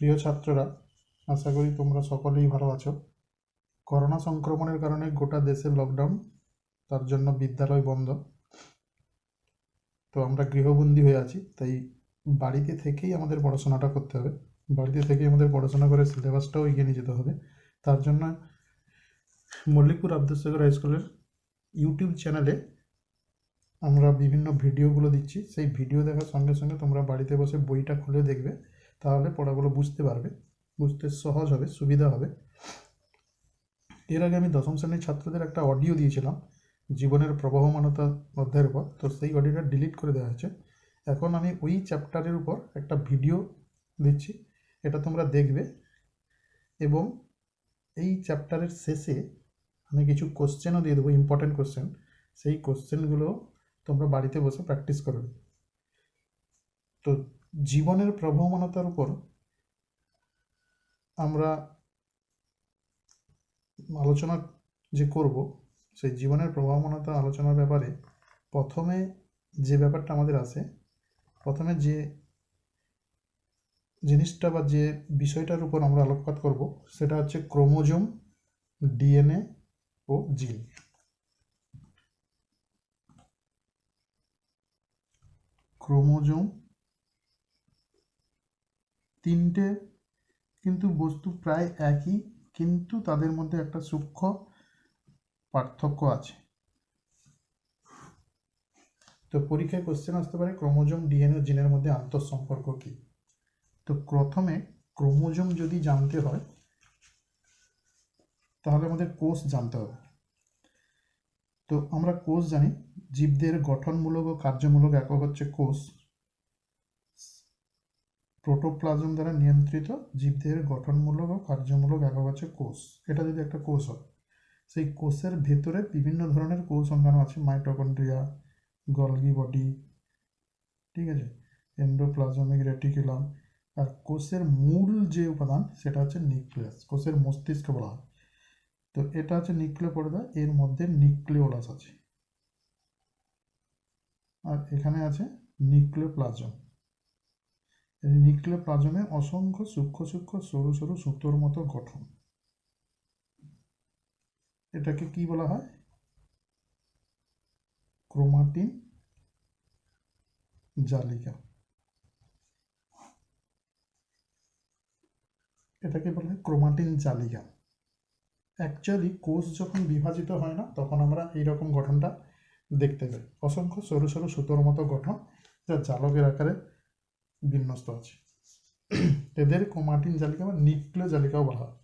প্রিয় ছাত্ররা, আশা করি তোমরা সকলেই ভালো আছো। করোনা সংক্রমণের কারণে গোটা দেশে লকডাউন, তার জন্য বিদ্যালয় বন্ধ। তো আমরা গৃহবন্দী হয়ে আছি, তাই বাড়িতে থেকেই আমাদের পড়াশোনাটা করতে হবে। বাড়িতে থেকেই আমাদের পড়াশোনা করে সিলেবাসটাও এগিয়ে নিয়ে যেতে হবে। তার জন্য মল্লিকপুর আব্দুল সাগর হাই স্কুলের ইউটিউব চ্যানেলে আমরা বিভিন্ন ভিডিওগুলো দিচ্ছি। সেই ভিডিও দেখার সঙ্গে সঙ্গে তোমরা বাড়িতে বসে বইটা খুলে দেখবে, তাহলে পড়াগুলো বুঝতে পারবে, বুঝতে সহজ হবে, সুবিধা হবে। এর আগে আমি দশম শ্রেণীর ছাত্রদের একটা অডিও দিয়েছিলাম জীবনের প্রবহমানতা অধ্যায়ের উপর, তো সেই অডিওটা ডিলিট করে দেওয়া হয়েছে। এখন আমি ওই চ্যাপ্টারের উপর একটা ভিডিও দিচ্ছি, এটা তোমরা দেখবে। এবং এই চ্যাপ্টারের শেষে আমি কিছু কোশ্চেনও দিয়ে দেবো, ইম্পর্টেন্ট কোশ্চেন। সেই কোশ্চেনগুলো তোমরা বাড়িতে বসে প্র্যাকটিস করবে। তো জীবনের প্রবহমানতার উপর আমরা আলোচনা যে করব, সেই জীবনের প্রবহমানতা আলোচনার ব্যাপারে প্রথমে যে ব্যাপারটা আমাদের আসে, প্রথমে যে জিনিসটা বা যে বিষয়টার উপর আমরা আলোকপাত করব, সেটা হচ্ছে ক্রোমোজোম, ডিএনএ ও জিন। ক্রোমোজোম তিনটে কিন্তু বস্তু প্রায় একই, কিন্তু তাদের মধ্যে একটা সূক্ষ্ম পার্থক্য আছে। তো পরীক্ষায় কোশ্চেন আসতে পারে ক্রোমোজোম, ডিএনএ, জিনের মধ্যে আন্তঃসম্পর্ক কী। তো প্রথমে ক্রোমোজোম যদি জানতে হয়, তাহলে আমাদের কোষ জানতে হবে। তো আমরা কোষ জানি, জীবদের গঠনমূলক ও কার্যমূলক একক হচ্ছে কোষ। প্রোটোপ্লাজম দ্বারা নিয়ন্ত্রিত জীবদের গঠনমূলক ও কার্যমূলক একক হচ্ছে কোষ। এটা যদি একটা কোষ হয়, সেই কোষের ভেতরে বিভিন্ন ধরনের কোষ অঙ্গাণু আছে, মাইটোকন্ড্রিয়া, গলগি বডি, ঠিক আছে, এন্ডোপ্লাজমিক রেটিকুলাম। আর কোষের মূল যে উপাদান সেটা হচ্ছে নিউক্লিয়াস, কোষের মস্তিষ্ক বলা হয়। তো এটা হচ্ছে নিউক্লিয় পর্দা, এর মধ্যে নিউক্লিওলাস আছে, আর এখানে আছে নিউক্লিওপ্লাজম। এই নিউক্লিওপ্লাজমে অসংখ্য সূক্ষ্ম সূক্ষ্ম সরু সরু সুতোর মতো গঠন। এটাকে কি বলা হয়? ক্রোমাটিন জালিকা। এটাকে বলা হয় ক্রোমাটিন জালিকা। অ্যাকচুয়ালি কোষ যখন বিভাজিত হয় না, তখন আমরা এইরকম গঠনটা দেখতে পাই, অসংখ্য সরু সরু সুতোর মতো গঠন, যা জালকের আকারে বিন্যস্ত আছে। এদের ক্রোমাটিন জালিকা বা নিউক্লিয় জালিকাও বলা হয়।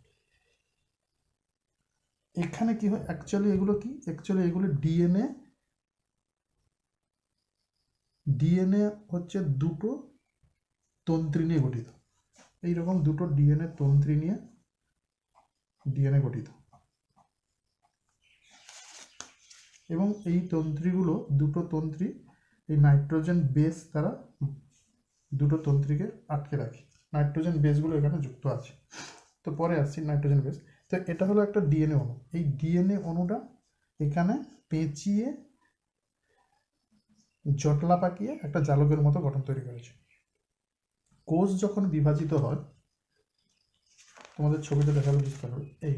এখানে কি হয়, অ্যাকচুয়ালি এগুলো কি, অ্যাকচুয়ালি এগুলো ডিএনএ। ডিএনএ হচ্ছে দুটো তন্ত্রী নিয়ে গঠিত। এইরকম দুটো ডিএনএ তন্ত্রী নিয়ে ডিএনএ গঠিত। এবং এই তন্ত্রীগুলো, দুটো তন্ত্রী এই নাইট্রোজেন বেস দ্বারা দুটো তন্ত্রীকে আটকে রাখে। নাইট্রোজেন বেসগুলো এখানে যুক্ত আছে। তো পরে আসছি নাইট্রোজেন বেস। তো এটা হলো একটা ডিএনএ অণু। এই ডিএনএ অণুটা এখানে পেঁচিয়ে জটলা পাকিয়ে একটা জালকের মতো গঠন তৈরি করেছে। কোষ যখন বিভাজিত হয়, তোমাদের ছবিটা দেখালে বুঝতে পারবে, এই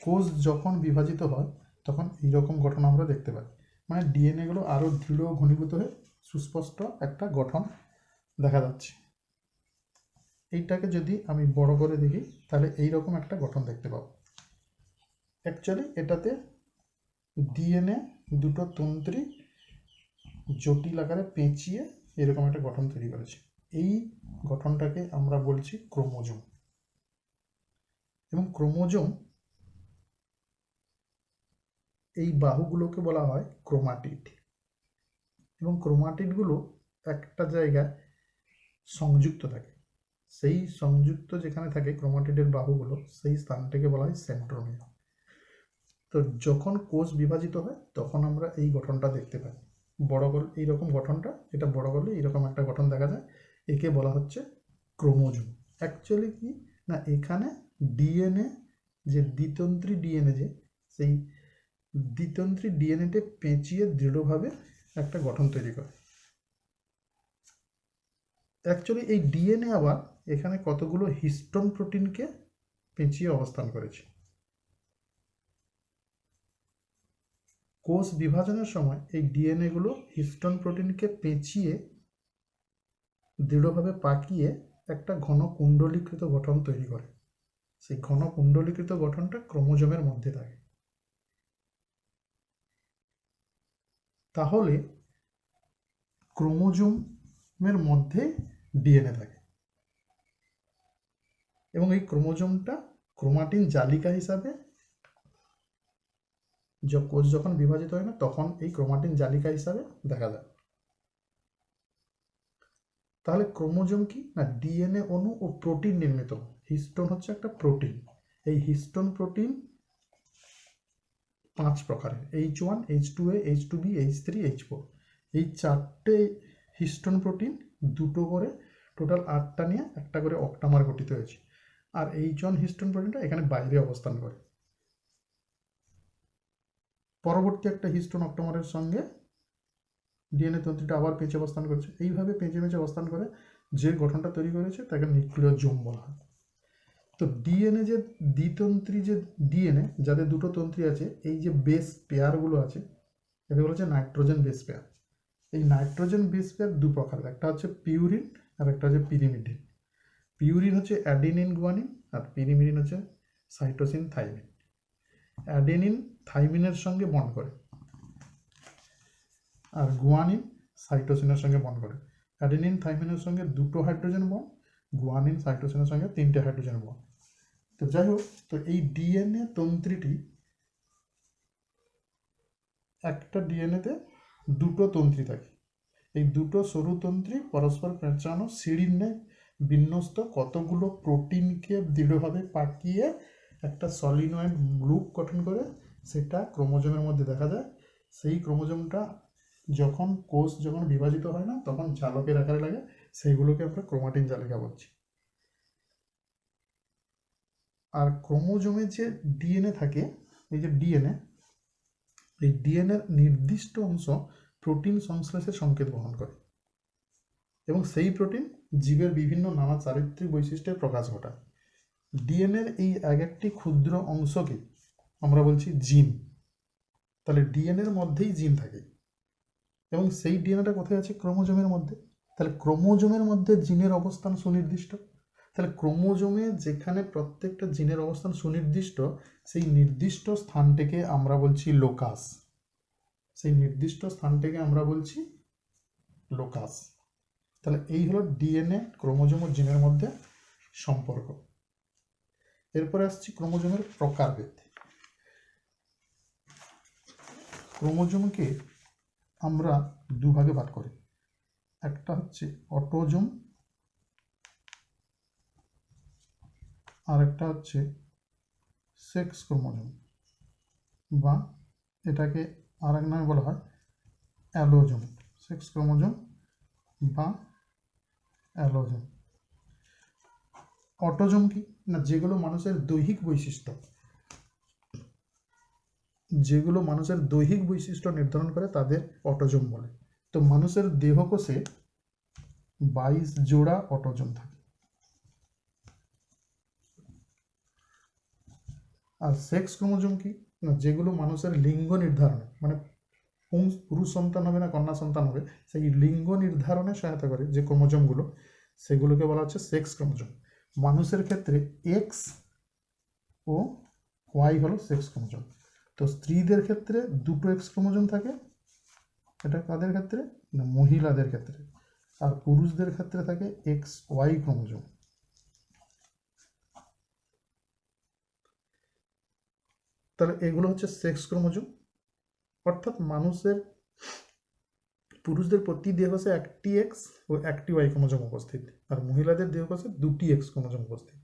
কোষ যখন বিভাজিত হয় তখন এইরকম গঠন আমরা দেখতে পাই। মানে ডিএনএগুলো আরও দৃঢ় ঘনীভূত হয়ে সুস্পষ্ট একটা গঠন দেখা যাচ্ছে। এইটাকে যদি আমি বড় করে দেখি, তাহলে এইরকম একটা গঠন দেখতে পাবো। অ্যাকচুয়ালি এটাতে ডিএনএ দুটো তন্ত্রী জটিল আকারে পেঁচিয়ে এরকম একটা গঠন তৈরি করেছে। এই গঠনটাকে আমরা বলছি ক্রোমোজোম। এবং ক্রোমোজোম, এই বাহুগুলোকে বলা হয় ক্রোমাটিড। এবং ক্রোমাটিডগুলো একটা জায়গায় সংযুক্ত থাকে। সেই সংযুক্ত যেখানে থাকে ক্রোমাটিডের বাহুগুলো, সেই স্থানটাকে বলা হয় সেন্ট্রোমিয়ার। তো যখন কোষ বিভাজিত হয় তখন আমরা এই গঠনটা দেখতে পাই। বড় করলে এইরকম গঠনটা, এটা বড় করলে এইরকম একটা গঠন দেখা যায়, একে বলা হচ্ছে ক্রোমোজোম। অ্যাকচুয়ালি কি না, এখানে ডিএনএ, যে দ্বিতন্ত্রী ডিএনএ, যে সেই দ্বিতন্ত্রী ডিএনএতে পেঁচিয়ে দৃঢ়ভাবে একটা গঠন তৈরি করে। অ্যাকচুয়ালি এই ডিএনএ আবার এখানে কতগুলো হিস্টোন প্রোটিনকে পেঁচিয়ে অবস্থান করেছে। কোষ বিভাজনের সময় এই ডিএনএ গুলো হিস্টোন প্রোটিনকে পেঁচিয়ে দৃঢ়ভাবে পাকিয়ে একটা ঘন কুণ্ডলীকৃত গঠন তৈরি করে। সেই ঘন কুণ্ডলীকৃত গঠনটা ক্রোমোজোমের মধ্যে থাকে। তাহলে ক্রোমোজোমের মধ্যে ডিএনএ থাকে এবং এই ক্রোমোজোমটা ক্রোমাটিন জালিকা হিসাবে কোষ যখন বিভাজিত হয় না তখন এই ক্রোমাটিন জালিকা হিসাবে দেখা যায়। তাহলে ক্রোমোজোম কি না ডিএনএ অণু ও প্রোটিন নির্মিত। হিস্টোন হচ্ছে একটা প্রোটিন। এই হিস্টোন প্রোটিন 5 প্রকারের, H1, H2A, H2B, H3, H4। এই 4টে হিস্টোন প্রোটিন দুটো করে টোটাল 8টা নিয়ে একটা করে অক্টামার গঠিত হয়েছে। আর H1 হিস্টোন প্রোটিনটা এখানে বাইরে অবস্থান করে। পরবর্তী একটা হিস্টোন অক্টামারের সঙ্গে ডিএনএ তন্ত্রীটা আবার পেঁচে অবস্থান করেছে। এইভাবে পেঁচে পেঁচে অবস্থান করে যে গঠনটা তৈরি করেছে তাকে নিউক্লিওজোম বলা হয়। তো ডিএনএ যে দ্বিতন্ত্রী যে ডিএনএ যাদের দুটো তন্ত্রী আছে, এই যে বেস পেয়ারগুলো আছে এগুলো হচ্ছে নাইট্রোজেন বেস পেয়ার। এই নাইট্রোজেন বেস পেয়ার দু প্রকার, একটা হচ্ছে পিউরিন আর একটা হচ্ছে পিরিমিডিন। পিউরিন হচ্ছে অ্যাডেনিন গুয়ানিন আর পিরিমিডিন হচ্ছে সাইটোসিন থাইমিন। অ্যাডেনিন থাইমিনের সঙ্গে বন্ড করে আর গুয়ানিন সাইটোসিনের সঙ্গে বন্ড করে। অ্যাডেনিন থাইমিনের সঙ্গে দুটো হাইড্রোজেন বন্ড, গুয়ানিন সাইটোসিনের সঙ্গে 3টে হাইড্রোজেন বন্ড। তো যাই হোক, তো এই ডিএনএ তন্ত্রীটি একটা ডিএনএতে দুটো তন্ত্রী থাকে। এই দুটো সরু তন্ত্রী পরস্পর পেঁচানো সিঁড়ির ন্যায় বিন্যস্ত কতগুলো প্রোটিনকে দৃঢ়ভাবে পাকিয়ে একটা সলিনয়েড লুপ গঠন করে সেটা ক্রোমোজোমের মধ্যে দেখা যায়। সেই ক্রোমোজোমটা কোষ যখন বিভাজিত হয় না তখন জালকের আকারে লাগে, সেইগুলোকে আমরা ক্রোমাটিন জালিকা বলছি। আর ক্রোমোজোমে যে ডিএনএ থাকে, এই যে ডিএনএ, এই ডিএনএর নির্দিষ্ট অংশ প্রোটিন সংশ্লেষের সংকেত বহন করে এবং সেই প্রোটিন জীবের বিভিন্ন নানা চারিত্রিক বৈশিষ্ট্যের প্রকাশ ঘটায়। ডিএনএর এই এক একটি ক্ষুদ্র অংশকে আমরা বলছি জিন। তাহলে ডিএনএর মধ্যেই জিন থাকে এবং সেই ডিএনএটা কোথায় আছে? ক্রোমোজোমের মধ্যে। তাহলে ক্রোমোজোমের মধ্যে জিনের অবস্থান সুনির্দিষ্ট। তাহলে ক্রোমোজোমে যেখানে প্রত্যেকটা জিনের অবস্থান সুনির্দিষ্ট, সেই নির্দিষ্ট স্থানটিকে আমরা বলছি লোকাস। সেই নির্দিষ্ট স্থানটিকে আমরা বলছি লোকাস। তাহলে এই হলো ডিএনএ ক্রোমোজোম ও জিনের মধ্যে সম্পর্ক। এরপরে আসছি ক্রোমোজোমের প্রকারভেদ। ক্রোমোজোমকে আমরা দুভাগে ভাগ করি, একটা হচ্ছে অটোজোম আর একটা হচ্ছে সেক্স ক্রোমোজোম, বা এটাকে আর এক নামে বলা হয় অ্যালোজোম। সেক্স ক্রোমোজোম বা অ্যালোজোম। অটোজোম কি না যেগুলো মানুষের দৈহিক বৈশিষ্ট্য নির্ধারণ করে তাদের অটোজোম বলে। তো মানুষের দেহকোষে 22 জোড়া অটোজোম থাকে। আর সেক্স ক্রোমোজোম কি না যেগুলো মানুষের লিঙ্গ নির্ধারণে, মানে পুরুষ সন্তান হবে না কন্যা সন্তান হবে, সেই লিঙ্গ নির্ধারণে সহায়তা করে যে ক্রোমোজোমগুলো, সেগুলোকে বলা হচ্ছে সেক্স ক্রোমোজোম। মানুষের ক্ষেত্রে এক্স ও ওয়াই হলো সেক্স ক্রোমোজোম। তো স্ত্রীদের ক্ষেত্রে দুটো এক্স ক্রোমোজোম থাকে, এটা কাদের ক্ষেত্রে না মহিলাদের ক্ষেত্রে। আর পুরুষদের ক্ষেত্রে থাকে এক্স ওয়াই ক্রোমোজোম। তাহলে এগুলো হচ্ছে সেক্স ক্রোমোজোম, অর্থাৎ পুরুষদের প্রতি দেহকোষে একটি এক্স ও একটি ওয়াই ক্রোমোজোম উপস্থিত, আর মহিলাদের দেহকোষে দুটি এক্স ক্রোমোজোম উপস্থিত।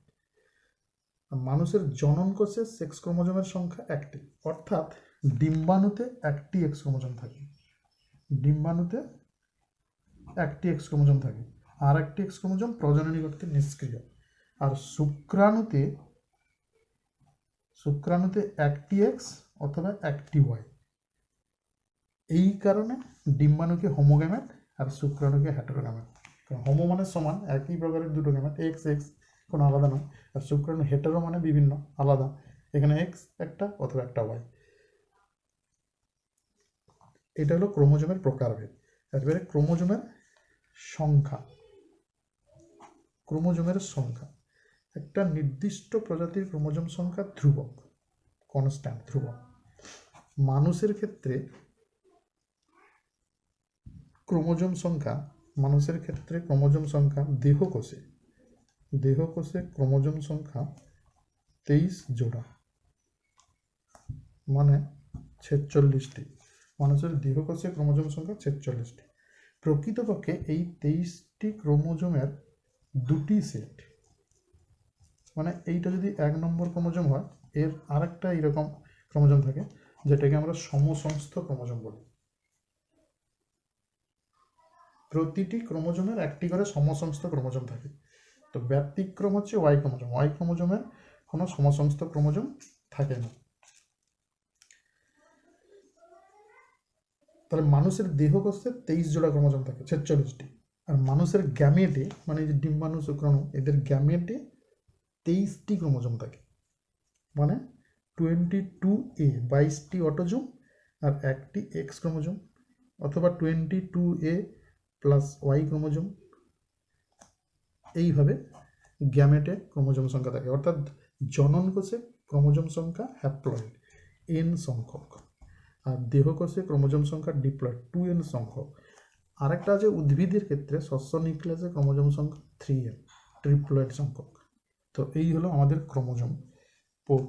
মানুষের জনন কোষে সেক্স ক্রোমোজোমের সংখ্যা একটি, অর্থাৎ ডিম্বাণুতে একটি এক্স ক্রোমোজোম থাকে। ডিম্বাণুতে একটি এক্স ক্রোমোজোম থাকে, আর একটি এক্স ক্রোমোজোম প্রজননী করতে নিষ্ক্রিয়। আর শুক্রাণুতে একটি এক্স অথবা একটি ওয়াই। এই কারণে ডিম্বাণুকে হোমোগ্যামেট আর শুক্রাণুকে হেটেরোগ্যামেট। কারণ হোমো মানে সমান, একই প্রকারের দুটো গ্যামেট, এক্স এক্স কোনো আলাদা নয়। আর শুক্রাণু হেটারো মানে বিভিন্ন, আলাদা। এখানে এক্স একটা অথবা একটা ওয়াই। এটা হলো ক্রোমোজোমের প্রকারভেদ। এবারে ক্রোমোজোমের সংখ্যা। ক্রোমোজোমের সংখ্যা, একটা নির্দিষ্ট প্রজাতির ক্রোমোজোম সংখ্যা ধ্রুবক, কনস্ট্যান্ট, ধ্রুবক। মানুষের ক্ষেত্রে ক্রোমোজোম সংখ্যা, মানুষের ক্ষেত্রে ক্রোমোজোম সংখ্যা দেহকোষে ক্রোমোজোম সংখ্যা 23 জোড়া, মানে 46টি। মানুষের দেহকোষে ক্রোমোজোম সংখ্যা 46টি। প্রকৃতপক্ষে এই 23টি ক্রোমোজোমের দুটি সেট, মানে এইটা যদি 1 নম্বর ক্রোমোজোম হয়, এর আরেকটা এইরকম ক্রোমোজোম থাকে যেটাকে আমরা সমসংস্থ ক্রোমোজোম বলি। প্রতিটি ক্রোমোজোমের একটি করে সমসংস্থ ক্রোমোজোম থাকে। তো ব্যতিক্রম হচ্ছে ওয়াই ক্রোমোজোম। ওয়াই ক্রোমোজোমের কোনো সমসংস্থ ক্রোমোজোম থাকে না। তাহলে মানুষের দেহকোষে 23 জোড়া ক্রোমোজোম থাকে, 46টি। আর মানুষের গ্যামেটে, মানে যে ডিম্বাণু শুক্রাণু, এদের গ্যামেটে 23টি ক্রোমোজোম থাকে, মানে 22A, 22টি অটোজোম আর একটি এক্স ক্রোমোজোম, অথবা 22A প্লাস ওয়াই ক্রোমোজোম। এইভাবে গ্যামেটে ক্রোমোজোম সংখ্যা থাকে, অর্থাৎ জনন কোষে ক্রোমোজোম সংখ্যা হ্যাপ্লয়েড n সংখ্যক, আর দেহকোষে ক্রোমোজোম সংখ্যা ডিপ্লয়েড 2n সংখ্যক। আরেকটা আছে উদ্ভিদের ক্ষেত্রে, শস্য নিউক্লিয়াসে ক্রোমোজোম সংখ্যা 3n, ট্রিপ্লয়েড সংখ্যক। তো এই হলো আমাদের ক্রোমোজোম।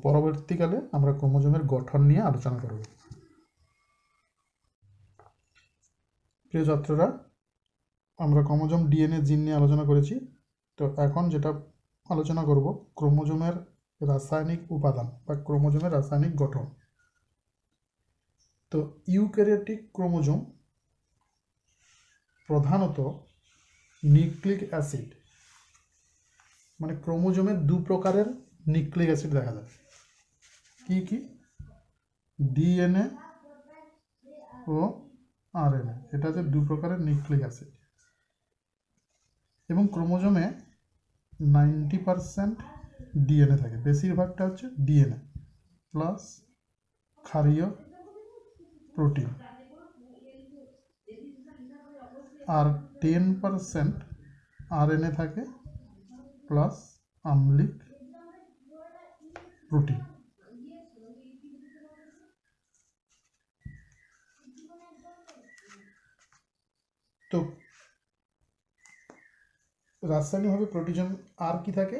পরবর্তীকালে আমরা ক্রোমোজোমের গঠন নিয়ে আলোচনা করব। প্রিয় ছাত্ররা, আমরা ক্রোমোজোম ডিএনএ জিন নিয়ে আলোচনা করেছি। তো এখন যেটা আলোচনা করব, ক্রোমোজোমের রাসায়নিক উপাদান বা ক্রোমোজোমের রাসায়নিক গঠন। তো ইউক্যারিওটিক ক্রোমোজোম প্রধানত নিউক্লিক অ্যাসিড, মানে ক্রোমোজোমের দু প্রকারের নিউক্লিক অ্যাসিড দেখা যায়। কি কি? ডিএনএ ও আরএনএ, এটা হচ্ছে দু প্রকারের নিউক্লিক অ্যাসিড। এবং ক্রোমোজোমে 90% ডিএনএ থাকে, বেশিরভাগটা হচ্ছে ডিএনএ প্লাস ক্ষারীয় প্রোটিন, আর 10% আরএনএ থাকে প্লাস আম্লিক প্রোটিন। তো রাসায়নিকভাবে প্রোটিজম আর কি থাকে?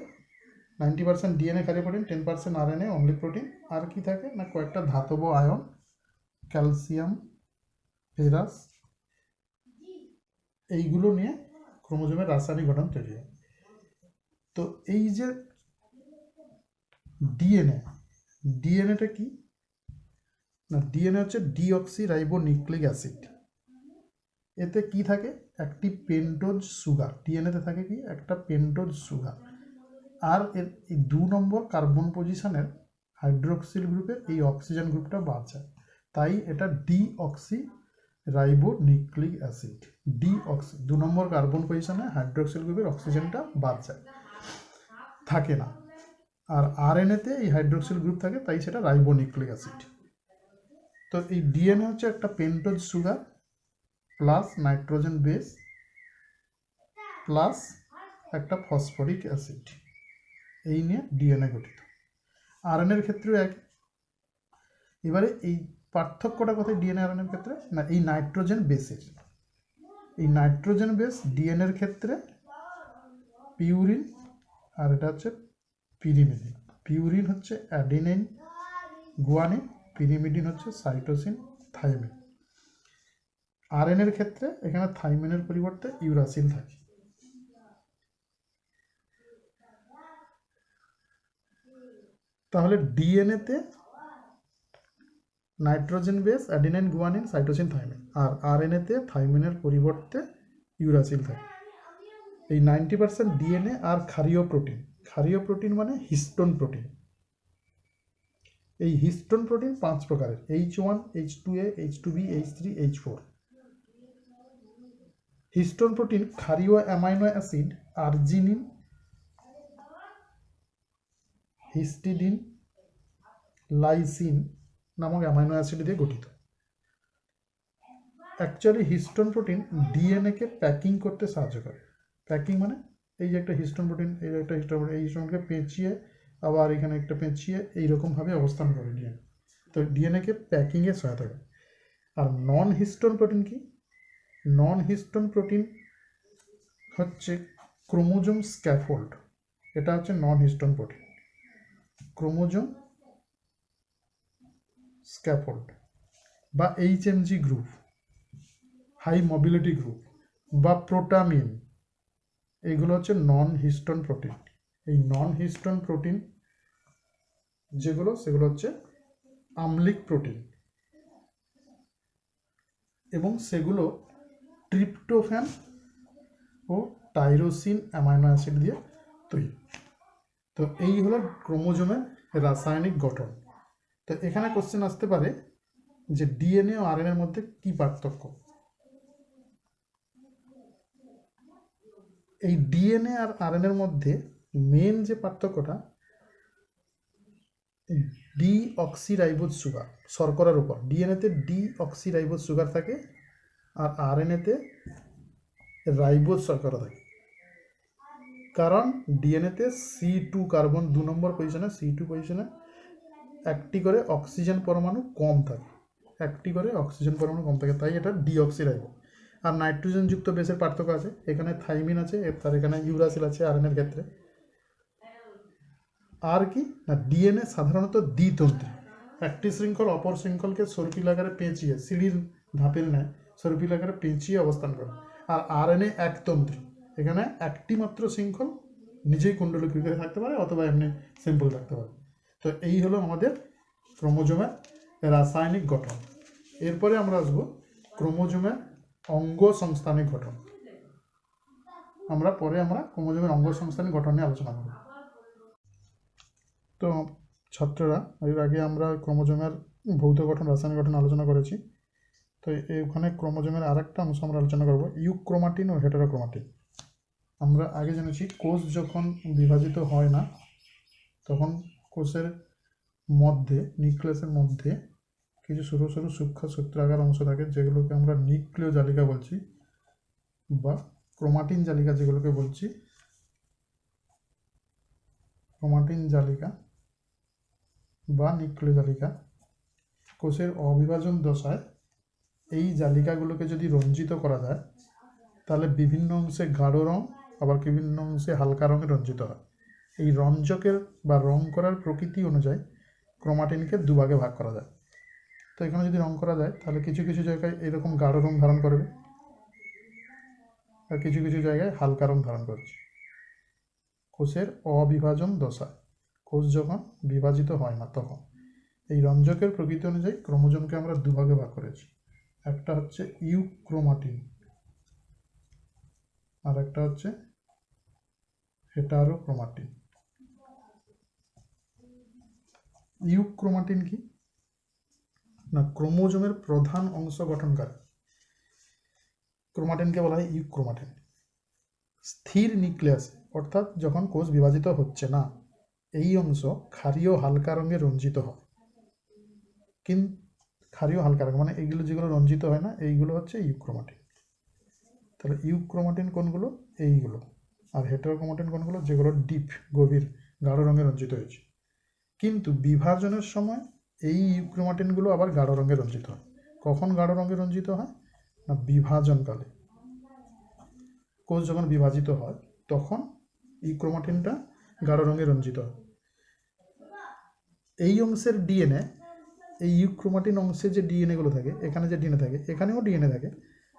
90% ডিএনএ, ক্ষারীয় প্রোটিন, 10% আরএনএ, অম্লিক প্রোটিন। আর কি থাকে না, কয়েকটা ধাতব আয়ন, ক্যালসিয়াম, ফেরাস, এইগুলো নিয়ে ক্রোমোজোমের রাসায়নিক গঠন তৈরি হয়। তো এই যে ডিএনএটা কি না, ডিএনএ হচ্ছে ডিঅক্সি রাইবো নিউক্লিক অ্যাসিড। এতে কি থাকে? একটি পেন্টোজ সুগার। ডিএনএতে থাকে কি? একটা পেন্টোজ সুগার। আর এর এই 2 নম্বর কার্বন পজিশনের হাইড্রোক্সিল গ্রুপের এই অক্সিজেন গ্রুপটা বাদ যায়, তাই এটা deoxy ribo nucleic acid. Deoxy, 2 নম্বর কার্বন পজিশনে হাইড্রোক্সিল গ্রুপের অক্সিজেনটা বাদ যায়, থাকে না। আর আরএনএতে এই হাইড্রোক্সিল গ্রুপ থাকে, তাই সেটা রাইবো নিউক্লিক অ্যাসিড। তো এই ডিএনএ হচ্ছে একটা pentose sugar plus nitrogen base plus একটা ফসফরিক অ্যাসিড, এই নিয়ে ডিএনএ গঠিত। আরএনএর ক্ষেত্রেও এক। এবারে এই পার্থক্যটা কোথায় ডিএনএ আরএনএর ক্ষেত্রে? না, এই নাইট্রোজেন বেসের। এই নাইট্রোজেন বেস ডিএনএর ক্ষেত্রে পিউরিন, আর এটা হচ্ছে পিরিমিডিন। পিউরিন হচ্ছে অ্যাডিনিন গুয়ানিন, পিরিমিডিন হচ্ছে সাইটোসিন থাইমিন। আরএনএর ক্ষেত্রে এখানে থাইমিনের পরিবর্তে ইউরাসিল থাকে। তাহলে ডিএনএতে nitrogen base, adenine guanine, cytosine thymine, আর আরএনএতে থাইমিনের পরিবর্তে ইউরাসিল থাকে। এই 90% ডিএনএ আর ক্ষারীয় প্রোটিন। ক্ষারীয় প্রোটিন মানে হিস্টোন প্রোটিন। এই হিস্টোন প্রোটিন 5 প্রকারের: H1, H2A, H2B, H3, H4। Histone protein, ক্ষারীয় amino acid arginine, histidine, lysine নামক অ্যামাইনো অ্যাসিড দিয়ে গঠিত। অ্যাকচুয়ালি হিস্টোন প্রোটিন ডিএনএকে প্যাকিং করতে সাহায্য করে। প্যাকিং মানে এই যে একটা হিস্টোন প্রোটিন, এই যে একটা হিস্টোন প্রোটিন, এই হিস্টোনকে পেঁচিয়ে আবার এখানে একটা পেঁচিয়ে এইরকমভাবে অবস্থান করে ডিএনএ। তো ডিএনএকে প্যাকিংয়ে সহায়তা করে। আর নন হিস্টোন প্রোটিন কি? নন হিস্টোন প্রোটিন হচ্ছে ক্রোমোজোম স্ক্যাফোল্ড। এটা হচ্ছে নন হিস্টোন প্রোটিন, ক্রোমোজোম স্ক্যাফোল্ড বা এইচএমজি গ্রুপ, হাই মোবিলিটি গ্রুপ বা প্রোটামিন, এইগুলো হচ্ছে নন হিস্টোন প্রোটিন। এই নন হিস্টোন প্রোটিন যেগুলো, সেগুলো হচ্ছে আম্লিক প্রোটিন এবং সেগুলো ট্রিপ্টোফ্যান ও টাইরোসিন অ্যামাইনো অ্যাসিড দিয়ে তৈরি। তো এই হলো ক্রোমোজোমের রাসায়নিক গঠন। তো এখানে কোশ্চেন আসতে পারে যে ডিএনএ ও আরএনএর মধ্যে কি পার্থক্য। এই ডিএনএ আর আরএনএর মধ্যে মেন যে পার্থক্যটা, ডিঅক্সিরাইবোজ সুগার, শর্করার উপর। ডিএনএতে ডিঅক্সিরাইবোজ সুগার থাকে আর আরএনএতে রাইবোজ শর্করা থাকে। কারণ ডিএনএতে C2 কার্বন 2 নম্বর পজিশনে, C2 পজিশনে একটি করে অক্সিজেন পরমাণু কম থাকে, একটি করে অক্সিজেন পরমাণু কম থাকে, তাই এটা ডিঅক্সিরাইবোজ। আর নাইট্রোজেনযুক্ত বেসের পার্থক্য আছে, এখানে থাইমিন আছে, তার এখানে ইউরাসিল আছে আরএনএর ক্ষেত্রে। আর কি না, ডিএনএ সাধারণত দ্বিতন্ত্রী, একটি শৃঙ্খল অপর শৃঙ্খলকে সর্পিল আকারে পেঁচিয়ে, সিঁড়ির ধাপের ন্যায় সর্পিল আকারে পেঁচিয়ে অবস্থান করে। আর আরএনএ একতন্ত্রী, এখানে একটি মাত্র শৃঙ্খল নিজেই কুণ্ডলীকৃত থাকতে পারে অথবা এমনি সিম্পল থাকতে পারে। তো এই হলো আমাদের ক্রোমোজোমের রাসায়নিক গঠন। এরপরে আমরা আসবো ক্রোমোজোমের অঙ্গ সংস্থানিক গঠন। আমরা ক্রোমোজোমের অঙ্গ সংস্থানিক গঠন নিয়ে আলোচনা করব। তো ছাত্ররা, এর আগে আমরা ক্রোমোজোমের ভৌত গঠন, রাসায়নিক গঠন আলোচনা করেছি। তো এখানে ক্রোমোজোমের আরেকটা অংশ আমরা আলোচনা করব, ইউক্রোমাটিন ও হেটেরোক্রোমাটিন। আমরা আগে জেনেছি কোষ যখন বিভাজিত হয় না, তখন কোষের মধ্যে, নিউক্লিয়াসের মধ্যে কিছু সরু সরু সূক্ষ্ম সূত্রাকার অংশ থাকে, যেগুলোকে আমরা নিউক্লিয় জালিকা বলছি বা ক্রোমাটিন জালিকা যেগুলোকে বলছি, ক্রোমাটিন জালিকা বা নিউক্লিয় জালিকা। কোষের অবিভাজন দশায় এই জালিকাগুলোকে যদি রঞ্জিত করা যায়, তাহলে বিভিন্ন অংশে গাঢ় রং, আবার বিভিন্ন অংশে হালকা রঙে রঞ্জিত হয়। এই রঞ্জকের বা রং করার প্রকৃতি অনুযায়ী ক্রোমাটিনকে দুভাগে ভাগ করা যায়। তো এখানে যদি রং করা যায়, তাহলে কিছু কিছু জায়গায় এরকম গাঢ় রং ধারণ করবে আর কিছু কিছু জায়গায় হালকা রং ধারণ করছে। কোষের অবিভাজন দশায়, কোষ যখন বিভাজিত হয় না, তখন এই রঞ্জকের প্রকৃতি অনুযায়ী ক্রোমোজোমকে আমরা দুভাগে ভাগ করেছি। একটা হচ্ছে ইউক্রোমাটিন আর একটা হচ্ছে হেটারোক্রোমাটিন। ইউক্রোমাটিন কি না, ক্রোমোজোমের প্রধান অংশ গঠনকারী। ক্রোমাটিনকে বলা হয় ইউক্রোমাটিন। স্থির নিউক্লিয়াসে, অর্থাৎ যখন কোষ বিভাজিত হচ্ছে না, এই অংশ ক্ষারীয় হালকা রঙে রঞ্জিত হয়। কিন্তু ক্ষারীয় হালকা রঙ মানে এইগুলো যেগুলো রঞ্জিত হয় না, এইগুলো হচ্ছে ইউক্রোমাটিন। তাহলে ইউক্রোমাটিন কোনগুলো? এইগুলো। আর হেটারোক্রোমাটিন কোনগুলো? যেগুলো ডিপ, গভীর, গাঢ় রঙে রঞ্জিত হয়েছে। কিন্তু বিভাজনের সময় এই ইউক্রোমাটিনগুলো আবার গাঢ় রঙে রঞ্জিত হয়। কখন গাঢ় রঙে রঞ্জিত হয় না, বিভাজনকালে। কোষ যখন বিভাজিত হয়, তখন ইউক্রোমাটিনটা গাঢ় রঙে রঞ্জিত হয়। এই অংশের ডিএনএ, এই ইউক্রোমাটিন অংশে যে ডিএনএগুলো থাকে, এখানে যে ডিএনএ থাকে, এখানেও ডিএনএ থাকে।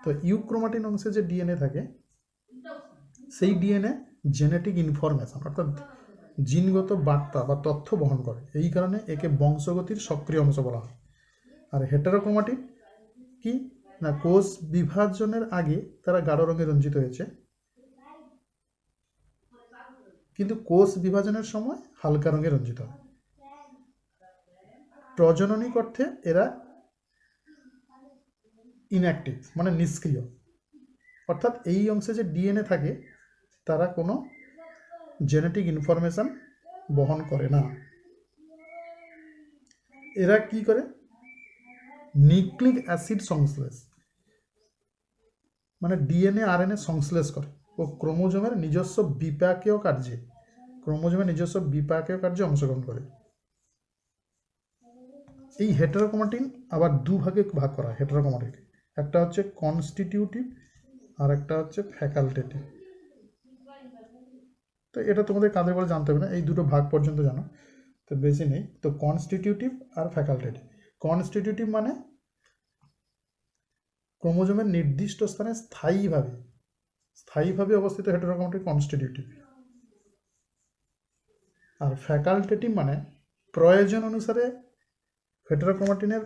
তো ইউক্রোমাটিন অংশে যে ডিএনএ থাকে, সেই ডিএনএ জেনেটিক ইনফরমেশন অর্থাৎ জিনগত বার্তা বা তথ্য বহন করে। এই কারণে একে বংশগতির সক্রিয় অংশ বলা হয়। আর হেটারোক্রোমাটিন কি না, কোষ বিভাজনের আগে তারা গাঢ় রঙে রঞ্জিত হয়েছে, কিন্তু কোষ বিভাজনের সময় হালকা রঙে রঞ্জিত হয়। প্রজননিক অর্থে এরা ইনঅ্যাক্টিভ মানে নিষ্ক্রিয়। অর্থাৎ এই অংশে যে ডিএনএ থাকে তারা কোনো জেনেটিক ইনফরমেশন বহন করে না। এরা কি করে? নিউক্লিক অ্যাসিড সংশ্লেষ, মানে ডিএনএ আরএনএ সংশ্লেষ করে ও ক্রোমোজোমের নিজস্ব বিপাকীয় কার্যে অংশগ্রহণ করে। এই হেটেরোক্রোমাটিন আবার দুভাগে ভাগ করা হয়। হেটেরোক্রোমাটিন একটা হচ্ছে কনস্টিটিউটিভ আর একটা হচ্ছে ফ্যাকাল্টেটিভ। তো এটা তোমাদের কাদের বলে জানতে হবে না, এই দুটো ভাগ পর্যন্ত জানো, তো বেশি নেই। তো কনস্টিটিউটিভ আর ফ্যাকাল্টেটিভ। কনস্টিটিউটিভ মানে ক্রোমোজোমের নির্দিষ্ট স্থানে স্থায়ীভাবে অবস্থিত হেটেরোক্রোমাটিন কনস্টিটিউটিভ। আর ফ্যাকাল্টেটিভ মানে প্রয়োজন অনুসারে হেটেরোক্রোমাটিনের,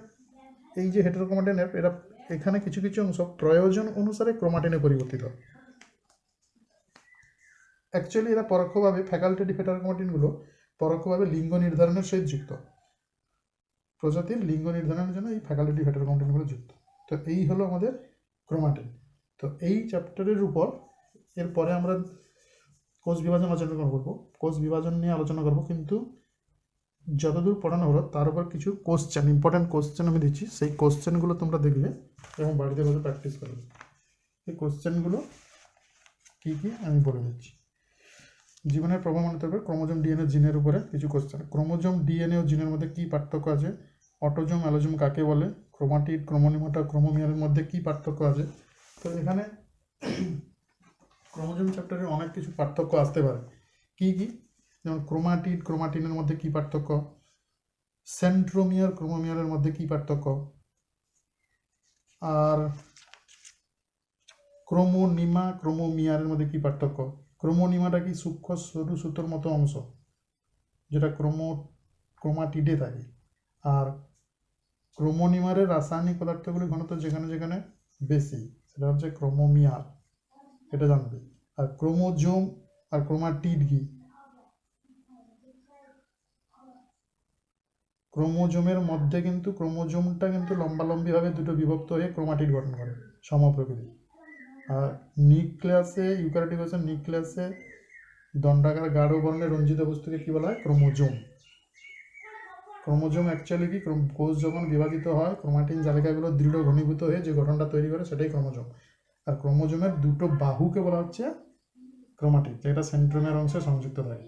এই যে হেটেরোক্রোমাটিনের এরা এখানে কিছু কিছু অংশ প্রয়োজন অনুসারে ক্রোমাটিনে পরিবর্তিত হয়। অ্যাকচুয়ালি এরা পরোক্ষভাবে, ফ্যাকাল্টেটিভ হেটেরোক্রোমাটিনগুলো পরোক্ষভাবে লিঙ্গ নির্ধারণের সহিত যুক্ত, প্রজাতির লিঙ্গ নির্ধারণের জন্য এই ফ্যাকাল্টেটিভ হেটেরোক্রোমাটিনগুলো যুক্ত। তো এই হলো আমাদের ক্রোমাটিন। তো এই চ্যাপ্টারের উপর এরপরে আমরা কোষ বিভাজন নিয়ে আলোচনা করব, কিন্তু যতদূর পড়ানো হলো তার উপর কিছু ইম্পর্টেন্ট কোশ্চেন আমি দিচ্ছি, সেই কোশ্চেনগুলো তোমরা দেখবে এবং বাড়িতে বসে প্র্যাকটিস করবে। এই কোশ্চেনগুলো কী কী আমি বলে দিচ্ছি। জীবনের প্রভাবান্বিত হবে ক্রোমোজোম ডিএনএ জিনের উপরে কিছু কোশ্চেন। ক্রোমোজোম ডিএনএ ও জিনের মধ্যে কী পার্থক্য আছে? অটোজোম অ্যালোজোম কাকে বলে? ক্রোমাটিড, ক্রোমোনিমাটা, ক্রোমোমিয়ারের মধ্যে কী পার্থক্য আছে? তো এখানে ক্রোমোজোম চ্যাপ্টারে অনেক কিছু পার্থক্য আসতে পারে। কি কি? যেমন ক্রোমাটিনের মধ্যে কী পার্থক্য, সেন্ট্রোমিয়ার ক্রোমোমিয়ারের মধ্যে কী পার্থক্য, আর ক্রোমোমিয়ারের মধ্যে কী পার্থক্য। ক্রোমোনিমাটা কি সূক্ষ্ম সরু সুতোর মতো অংশ যেটা ক্রোমাটিডে থাকে, আর ক্রোমোনিমারের রাসায়নিক পদার্থগুলি ঘনত্ব যেখানে যেখানে বেশি সেটা হচ্ছে ক্রোমোমিয়ার, এটা জানবে। আর ক্রোমোজোম আর ক্রোমাটিড কি? ক্রোমোজোমের মধ্যে কিন্তু ক্রোমোজোমটা কিন্তু লম্বালম্বিভাবে দুটো বিভক্ত হয়ে ক্রোমাটিড গঠন করে সমপ্রকৃতি। আর নিউক্লিয়াসে, ইউক্যারিওটিক কোষের নিউক্লিয়াসে দণ্ডাকার গাঢ় বর্ণের রঞ্জিত বস্তুকে কী বলা হয়? ক্রোমোজোম। ক্রোমোজোম অ্যাকচুয়ালি কি, কোষ যখন বিভাজিত হয় ক্রোমাটিন জালিকাগুলো দৃঢ় ঘনীভূত হয়ে যে গঠনটা তৈরি করে সেটাই ক্রোমোজোম। আর ক্রোমোজোমের দুটো বাহুকে বলা হচ্ছে ক্রোমাটিড, যেটা সেন্ট্রোমিয়ার অংশে সংযুক্ত থাকে।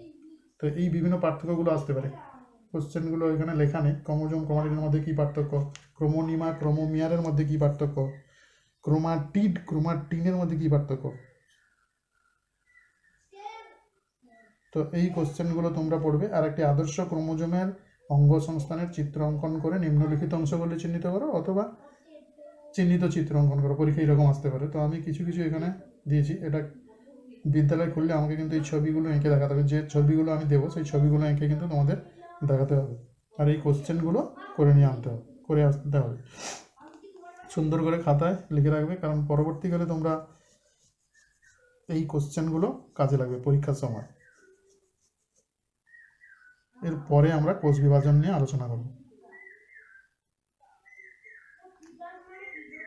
তো এই বিভিন্ন পার্থক্যগুলো আসতে পারে, কোশ্চেনগুলো এখানে লেখা নেই। ক্রোমোজোম ক্রোমাটিনের মধ্যে কী পার্থক্য, ক্রোমোনিমা ক্রোমোমিয়ারের মধ্যে কী পার্থক্য, ক্রোমাটিনের মধ্যে কী পার্থক্য। তো এই কোশ্চেনগুলো তোমরা পড়বে। আর একটি আদর্শ ক্রোমোজোমের অঙ্গ সংস্থানের চিত্র অঙ্কন করে নিম্নলিখিত অংশগুলি চিহ্নিত করো, অথবা চিহ্নিত চিত্র অঙ্কন করো। পরীক্ষা এরকম আসতে পারে। তো আমি কিছু কিছু এখানে দিয়েছি। এটা বিদ্যালয় খুললে আমাকে কিন্তু এই ছবিগুলো এঁকে দেখাতে হবে, যে ছবিগুলো আমি দেবো সেই ছবিগুলো এঁকে কিন্তু তোমাদের দেখাতে হবে। আর এই কোশ্চেনগুলো করে আসতে হবে, সুন্দর করে খাতায় লিখে রাখবে, কারণ পরবর্তীকালে তোমরা এই কোশ্চেনগুলো কাজে লাগবে পরীক্ষার সময়। এরপরে আমরা কোষ বিভাজন নিয়ে আলোচনা করব।